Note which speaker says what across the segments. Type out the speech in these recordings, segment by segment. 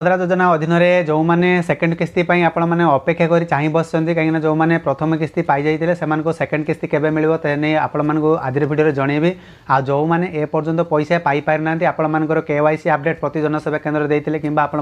Speaker 1: मुद्रा योजना अधीन जो मैंने सेकंड किस्ती आपण मैंने अपेक्षा कर चाह बस कहीं जो मैंने प्रथम किस्ती पाई जाते से सेकंड किस्ती केवे मिले तेने आपण मानक आज भिडियो जनइबी आ जो मैंने एपर्यंत पैसा पाई पारि ना आपर KYC अपडेट प्रति जनसेवा केन्द्र देते कि आपर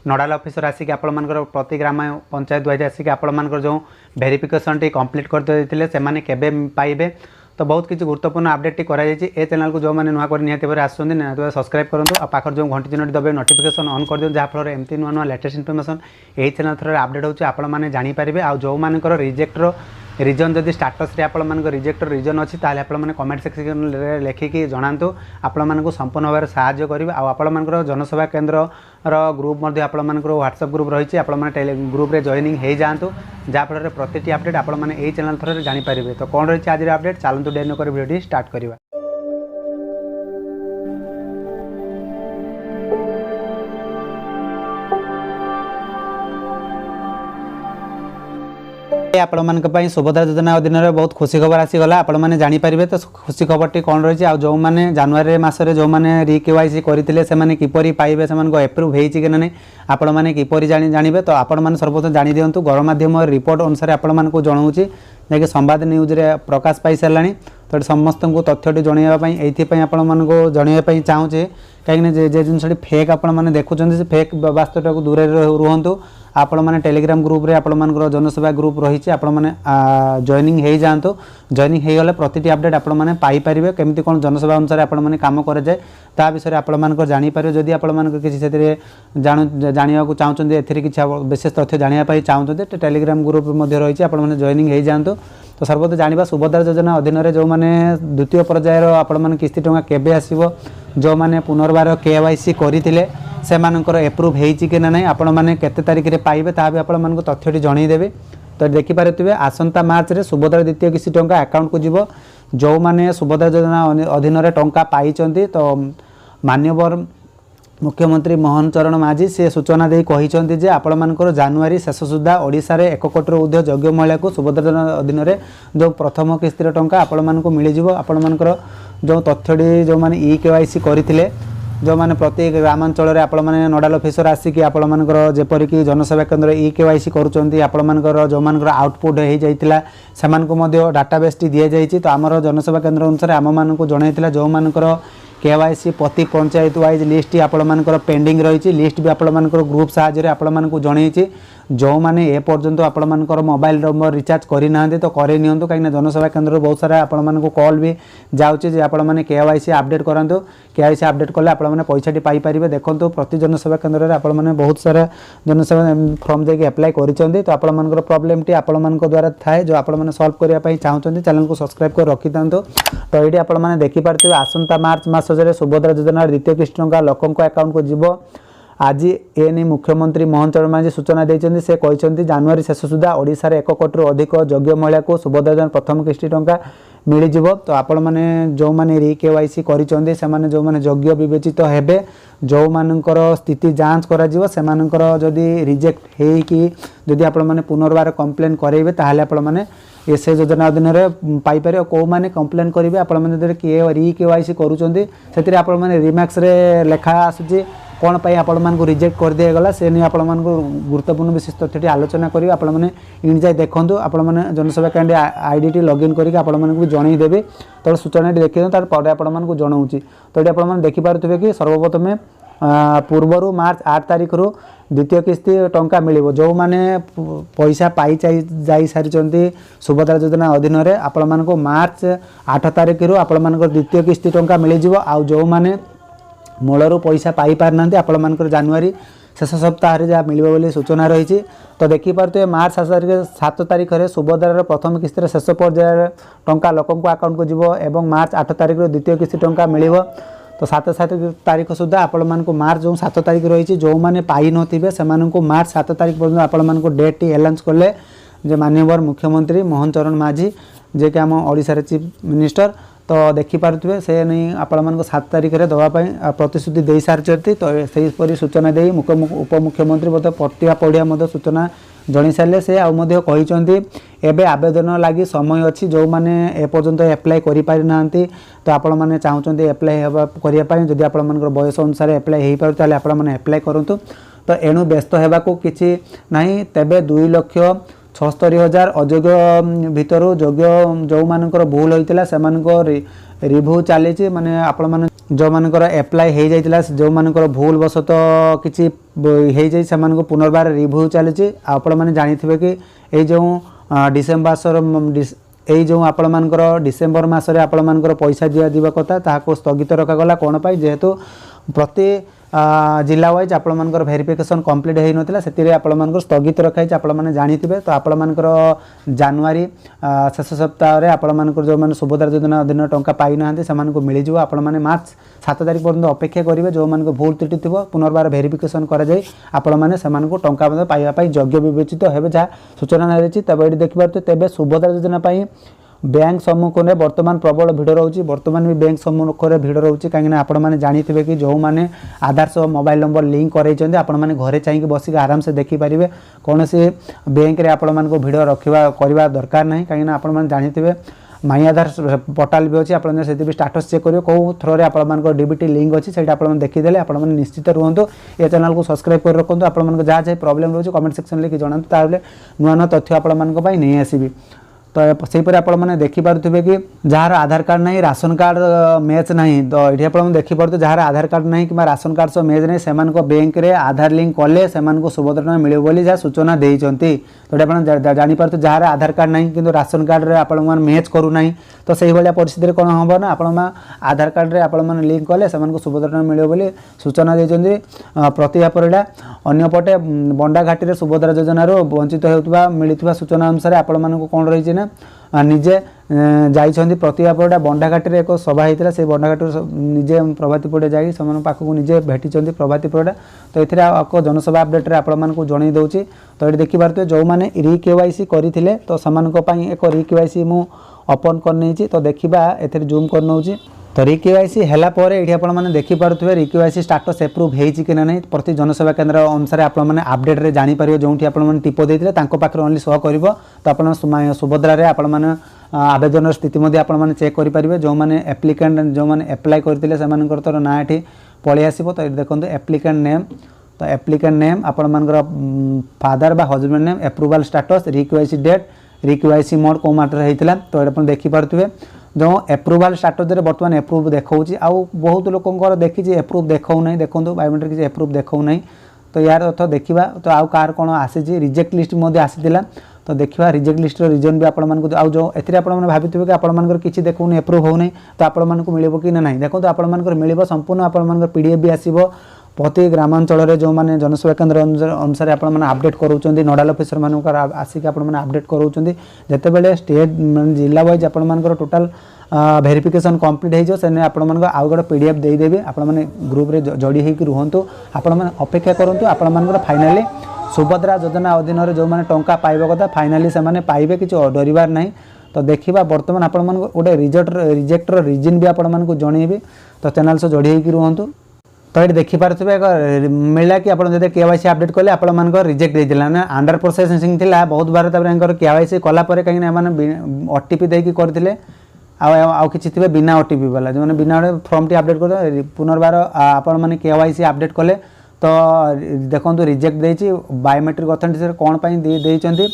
Speaker 1: नोडाल ऑफिसर आसिक आपर प्रति ग्राम पंचायत वाइज आसिक आपर जो वेरिफिकेशन टी कंप्लीट करते से केवे पाइबे। तो बहुत किसी गुरुत्वपूर्ण अपडेट टी कराई ए चैनल को जो मैंने नुआ कर निहाती भाव आसुँच निहाती सब्सक्राइब करूँ आ पाखर जो घंटी चिन्हटी दबे नोटिफिकेशन ऑन कर दिखाँ जहाँफल एमती नुआ नुआ लेटेस्ट इनफॉरमेशन यही चैनल थ्रू अपडेट होची आपण मैंने जानीपारे आ जो मानकर रिजेक्टर रिजन जदि स्टाटस रे आपण मानक रिजेक्टर रिजन अच्छी ताले आपण माने कमेंट सेक्शन रे लिखिकी जणांतु आपण मानक संपूर्ण भाव सहाय्य करिवे आ आपण मानकर जनसेवा केन्द्र ग्रुप मध्य आपण मानकर व्हाट्सएप ग्रुप रही आपण माने ग्रुप रे जॉइनिंग हो जातु जहाँफल प्रति अपडेट आपण माने एही चैनल थ्रू जानीपारे। तो कौन रही आज अपडेट चलतु डेरी नक वीडियो स्टार्ट करवा। आपण मान सुभद्रा योजना अधीन में बहुत खुशी खबर आसीगला आपण मैंने जानीपारे। तो खुशी खबर टी कौन रही है जो मैंने जनवरी मसरे जो मैंने KYC करते से किपरि पाइबे से एप्रुव होती ना नहीं आपण मैंने किपरि जानवे। तो आपण मैंने सर्वप्रथम जानी दिंतु गणमाध्यम रिपोर्ट अनुसार आपण मानक जनाऊँ जैसे संवाद न्यूज रे प्रकाश पाई सारे। तो समस्त को तथ्यटी जनवाई ये आपण मानक जनवाई चाहूँचे कहीं जिनस फेक आपण मैंने देखुं से फेक वास्तवटा को दूर रुहतु आपण मैंने टेलीग्राम ग्रुप रे आपण मानकर जनसेवा ग्रुप रही आपण मैंने जॉइनिंग हो जातु जॉइनिंग हो गले प्रति अपडेट आपण मैंने पाइपर केमती कौन जनसेवा अनुसार आपण मैंने काम करे जाए ता विषय आपण मानकर जानीपारे। जदि आपण मानकर किसी से जाना चाहते एथि किसी विशेष तथ्य जानापी चाहते तो टेलीग्राम ग्रुप रही आपण मैंने जॉइनिंग हो जातु। तो सर्वदा जाना सुभद्रा योजना अधीन जो मैंने द्वितीय पर्यायर आपण मैंने किस्ती टंका केबे आसीबो जो मैंने पुनर्बार KYC करते से एप्रुव होती ना नहीं आपण मैंने केते तारिख रे पाइबे ता भी आपण मानक तथ्यटी जनईदेवे। तो देखिपारे आसंता मार्च रे सुभद्रा द्वितीय किस्ती टंका अकाउंट को जीवो जो मैंने सुभद्रा योजना अधीन में टंका पाई। तो माननीय मुख्यमंत्री मोहन चरण माझी से सूचना दे कही जे आपण मानकर जनवरी शेष सुधा ओडिशा रे 1 कोटी ऊर्ध्व योग्य महिला को सुभद्रा योजना अधीन में जो प्रथम किस्ती टंका आपण मानक मिल जिवो। आपण मानकर जो तथ्यटी जो मैंने KYC करते जो मैंने प्रति ग्रामांचल आपण मैंने नोडाल ऑफिसर आसिक आपण मानकर जेपरिक जनसेवा केन्द्र KYC करुँच आपण मानकर जो मानकर आउटपुट हो जाइतिला सेमानकु मध्य डाटाबेस टी दिया जाइछि। तो आमर जनसेवा केन्द्र अनुसार आम मानक जनइतिला जो मानकर KYC प्रति पंचायत वाइज लिस्ट आपण मानकर पेंडिंग रही लिस्ट भी आपण मानकर ग्रुप साहाय्य आपण मानक जनइछि जो मैंने एपर्यंत आपण मानकर मोबाइल नंबर रिचार्ज करना तो करे नियंतु कहीं जनसेवा केन्द्र बहुत सारा आपण मानक कॉल भी जाउछि जे आपण माने KYC अपडेट करंतु KYC अपडेट कले आपण माने पैसाटी पाई परिबे। देखंतु प्रति जनसेवा केन्द्र रे आपण माने बहुत सारा जनसेवा फॉर्म देके अप्लाई करिसंती। तो आपण मानकर प्रॉब्लम टी आपण मानक द्वारा थाए जो आपण माने सॉल्व करिया पई चाहउछंती चैनल को सब्सक्राइब कर रखि तांतु। तो एडी आपण माने देखि पारथिबे आसंता मार्च मास रे सुभद्रा योजना द्वितीय किस्ती टंका लोकंक अकाउंट को जीवो। आज एने मुख्यमंत्री मोहन चरण माझी सूचना देइछन्ती से कहिसन्ती जनवरी शेष सुधा ओडिशा रे 1 कोटी अधिक योग्य महिला को सुभद्रा योजना प्रथम किस्ती टंका मिल जिवो। तो आपण माने जो माने KYC करिसन्ती से माने जो माने योग्य विवेचित हेबे जो मानकर स्थिति जांच करा जिवो से मानकर जदि रिजेक्ट हे कि जदि आपण माने पुनर्बार कंप्लेन करेबे ताहाले आपण माने एसए योजना अधीन में पाइपर कौ मैंने कंप्लेन करेंगे आपण मैंने KYC करुँच से आपण मैंने रिमार्क्स रे लेखा आसूँ कौन पाई आपण मानक रिजेक्ट कर दिया गला से नहीं आपण मानक गुरुत्वपूर्ण विशेष तथ्यटी आलोचना करिवे। आपण माने इन जाय देखंतु आपण माने जनसेवा केन्द्र आईडी टी लॉगिन करके आपण मानक भी जणाई देबे। तो सूचना टी देखियो तार परे आपण मानक जणाउची। तो आपण माने देखि पारुथिबे कि सर्वप्रथम पूर्वर मार्च 8 तारिख रु द्वितीय किस्ती टंका मिलिबो जो माने पैसा पाई जाई सारिचंती सुभद्रा योजना अधीन रे आपण मानक मार्च 8 तारिख रु आपण मानक द्वितीय किस्ती टंका मिल जिवो। आ जो माने मूलर पैसा पाई पार ना आपण मानकर जनवरी शेष सप्ताह जहाँ मिल बोली सूचना रही। तो देखिपे मार्च 7 तारिख में सुभद्रार प्रथम किस्ती शेष पर्यायर टंका लोकंक अकाउंट को जीवो एवं मार्च 8 तारिख द्वितीय किस्ती टंका मिल। तो 7 तारिख सुधा आपण मानक मार्च जो 7 तारिख रही जो मैंने पाई नथिबे से मार्च 7 तारिख पर्यंत आपण मानक डेट टी एलाउंस कले जे माननीय मुख्यमंत्री मोहन चरण माझी जे कि आम ओडिशा चीफ मिनिस्टर। तो देखिपे से नहीं आपण मानक 7 तारिख में दवापाई प्रतिश्रुति दे सारी। तो सहीपरी सूचना दे उपमुख्यमंत्री मत पटिया पढ़िया सूचना जनी सारे से आबे आवेदन लगी समय अच्छी जो मैंने एपर्यंत एप्लाय कर पारि नांती। तो आपण मैंने चाहते एप्लाय करने जदि आपण बयस अनुसार एप्लाय हो पारे आपण मैंने एप्लाय करूँ। तो एणु व्यस्त होगाकू किसी नहीं। तेबे 2,76,000 अयोग्य भितर योग्य जो मानकर भूल होता से रिव्यू चली माने आपण मान जो मानकर एप्लाय हो जाइतिला जो मानकर भूल वशत किसी हो जाई से पुनर्बार रिव्यू चली। आपण मैंने जानी कि ये जो डिसेम्बर यही जो आपण मानकर डिसेम्बर मासरे आपण मानकर पैसा दिया कथा ताको स्थगित रखागला कौन पाई जेहेतु प्रति जिला वाइज आपण मानकर वेरिफिकेशन कंप्लीट हो नाला से आपण मानकर स्थगित रखाई आपण मैंने जानीथे। तो आपण मानकर जनवरी शेष सप्ताह रे आपण मानकर जो माने सुभद्रा योजना अधीन टंका पाई ना से मिल जाव। आपण मैंने मार्च 7 तारिख पर्यंत अपेक्षा करेंगे जो मान भूल त्रुटि थी पुनर्बार वेरिफिकेशन कर आपण मैंने टंका पाइबा योग्य विवेचित हो जहाँ सूचना रही। तब ये देखिए तेज सुभद्रा योजना बैंक सम्मुख में बर्तमान प्रबल भिड़ रोचे बर्तमान भी बैंक सम्मुख में भिड़ रोचे कहीं आप जानीथे कि जो मैंने आधार सह मोबाइल नंबर लिंक कर आपण मैंने घरे चाहिए बसिक आराम से देखिपारे कौन से बैंक में आपण मान भिड़ रखा करवा दरकार ना कहीं आप जानीथे माई आधार पोर्टाल भी अच्छी आप स्टाटस चेक करेंगे कौ थ्रोरे आप डीबीटी लिंक अच्छी से देखीदे आप निश्चित रुहतु ये चैनल को सब्सक्राइब कर रखु आप जहाँ जहाँ प्रॉब्लम रोचे कमेंट सेक्शन लिखि जनातु ताले नुआ नुआ तथ्य आपण नहीं आसबि। तो सेपरी आप देखिपे कि जार आधार कार्ड नहीं राशन कार्ड मैच नहीं तो ये आप देखिपे जार आधार कार्ड नहीं कि राशन कार्ड सह मैच नहीं से बैंक रे आधार लिंक कले से सुभद्रा टंका मिले बोली जहाँ सूचना देते। तो ये आप जापर जार आधार कार्ड नहीं कि राशन कार्ड रे आप मैच करूना तो से भाया परिस्थिति कौन हम ना आप आधार कार्ड रे आप लिंक कले से सुभद्रा टंका मिले बोली सूचना देते। प्रतिभा परिडा अंपटे बंडाघाटी सुभद्रा योजन वंचित होता मिलता सूचना अनुसार आपण कौन रही निजे जाइछन्ति प्रतिभा परिडा बंडाघाटी एक सभा होता से बंडाघाटी निजे प्रभाती परिडा जाई पाखक निजे भेटी प्रभाती परिडा। तो ये जनसभा अपडेट रे आपको जन दूसरी। तो ये देखिपे जो मैंने रि-KYC करते तो से एक रि-KYC मु ओपन कर तो देखा ए जूम कर नौ। तो रि-KYC है आप देखिपे रि-KYC स्टाटस एप्रूव होती ना नहीं प्रति जनसेवा केन्द्र अनुसार आप अपडेट रे जानीपर जो आप टिप देते पाखे ओनली शो कर। तो आप सुभद्रा रे आप आवेदन स्थिति आप चेक करेंगे जो मैंने एप्लिकेंट जो मैंने एप्लाय करते से ना ये पलि आसो। तो देखो एप्लिकेंट नेम तो एप्लिकेंट नेम आपर फादर बा हजबैंड नेम एप्रूवाल स्टाटस रि-KYC डेट रि-KYC मोड कौ माटर होता। तो ये देखिपे जो एप्रूवाल स्टाटस बर्तमान एप्रूव देखा आउ बहुत लोक देखी एप्रूव देखा ना देखो बायोमेट्रिक किसी एप्रूव देखा ना। तो यार अर्थ देखा तो आउ कार कौन आसी रिजेक्ट लिस्ट आसीला तो देखा रिजेक्ट लिस्ट रीजन भी आपको आउ जो ए भावी कि आपर किसी देखो एप्रूव हो नहीं तो आपको मिले कि ना देखो आपर मिल संपूर्ण आपर PDF भी आसो प्रति ग्रामांचल जो मैंने जनसेवा केन्द्र अनुसार आप अपडेट करोच नोडाल ऑफिसर मान आसिक अपडेट करोच जितेबाला स्टेट जिला वाइज आपर टोटाल वेरिफिकेशन कंप्लीट हो आप आउ गोटे PDF देदेवी आप ग्रुप रे जोड़ी होकर रुहतु आपण अपेक्षा करूँ आपण फाइनाली सुभद्रा योजना अधीन जो मैंने टंका पाइबा कथा फाइनाली से पाइबे किसी डरबार ना। तो देखा बर्तमान आपण गोटे रिजेक्टर रिजन भी आपको जनइबी। तो चैनल से जोड़ी होकर रुहतु। तो ये देखिपे मिला कि आप KYC अपडेट कले आप रिजेक्ट देता ना अंडर प्रोसेसिंग थी बहुत बार KYC कलापर कहीं OTP देकी करते आउ किसी थे बिना OTP वाला जो मैंने बिना फॉर्म टी अपडेट कर पुनर्बार आपण KYC अपडेट कले तो देखो रिजेक्ट देती बायोमेट्रिक अथेंटिकेशन कौन देती।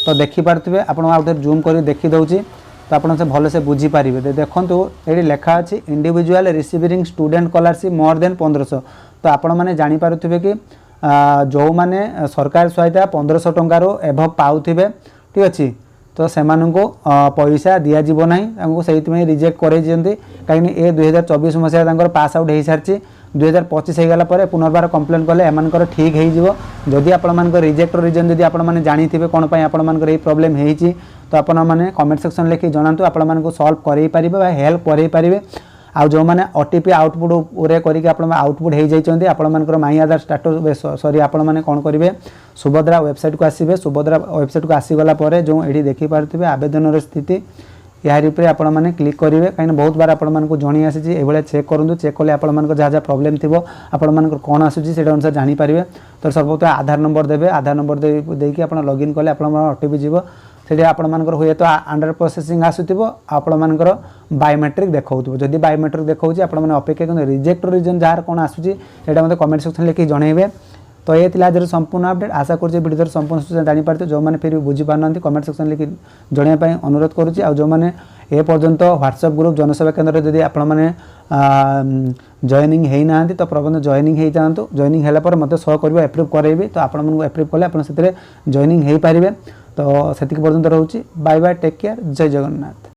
Speaker 1: तो देखिपे आप जूम कर देखी दूसरी तो आप भल से बुझीपारे। देखो ये लिखा अच्छी individual receiving student scholarship more than 1500। तो आपण मैंने जानीपारे कि जो मैंने सरकार सहायता 1500 टंकार एभव पाउथिबे ठीक अच्छे तो से पैसा दिज्व ना से रिजेक्ट कर कहीं ए 2024 मसीहा पास आउट हो सारी 2025 होगला पुनर्बार कंप्लेन कले एमानकर ठीक हो जदि आपण रिजेक्ट रीजन जदि आपण जानीथे कौन आपण ये प्रोब्लेम होती तो आपण मैंने कमेंट सेक्शन लिखि जनातु आपण सॉल्व कर हेल्प करें। आउ जो मैंने OTP आउटपुट रे करके आउटपुट हो जाइए आपण माई आधार स्टाटस सॉरी आपण मैंने कौन करेंगे सुभद्रा वेबसाइट को आसबे सुभद्रा वेबसाइट को आसीगला जो ये देखिपे आवेदन स्थिति यार पर आपण मैंने क्लिक करेंगे कहीं बहुत बार आपको जनी आसी ये चेक करूँ चेक कले आप जहाँ जहाँ प्रोब्लेम थी आपण कौन आसूसी से अनुसार जानीपारे। तो सर्वप्रथम आधार नंबर देवे आधार नंबर देकी आप लॉगिन कले आप OTP जीव से आपर हुए तो अंडर प्रोसेसिंग आसूब आपर बायोमेट्रिक देखा जदि बायोमेट्रिक देखा आप अपेक्षा करें रिजेक्ट रीजन जार कौन आसूसी मत कमेंट सेक्शन लिखि जनइबे। तो ये आज संपूर्ण अपडेट आशा करुँचे भिडियो संपूर्ण सूचना जापारे जो मैंने फिर भी बुझीपार कमेंट सेक्शन लिखि जनवाई अनुरोध करुँची आ जो मैंने ए पर्यंत व्हाट्सएप ग्रुप जनसेवा केन्द्र जदि आपण मैंने जॉइनिंग है ना तो प्रबंध जॉइनिंग हो जातु जॉइनिंग है मत शो कर एप्रुव करेबी तो आपको एप्रुव कले आप जॉइनिंग हो पारे तो से पर्यंत रोचे बाय बाय टेक केयर जय जगन्नाथ।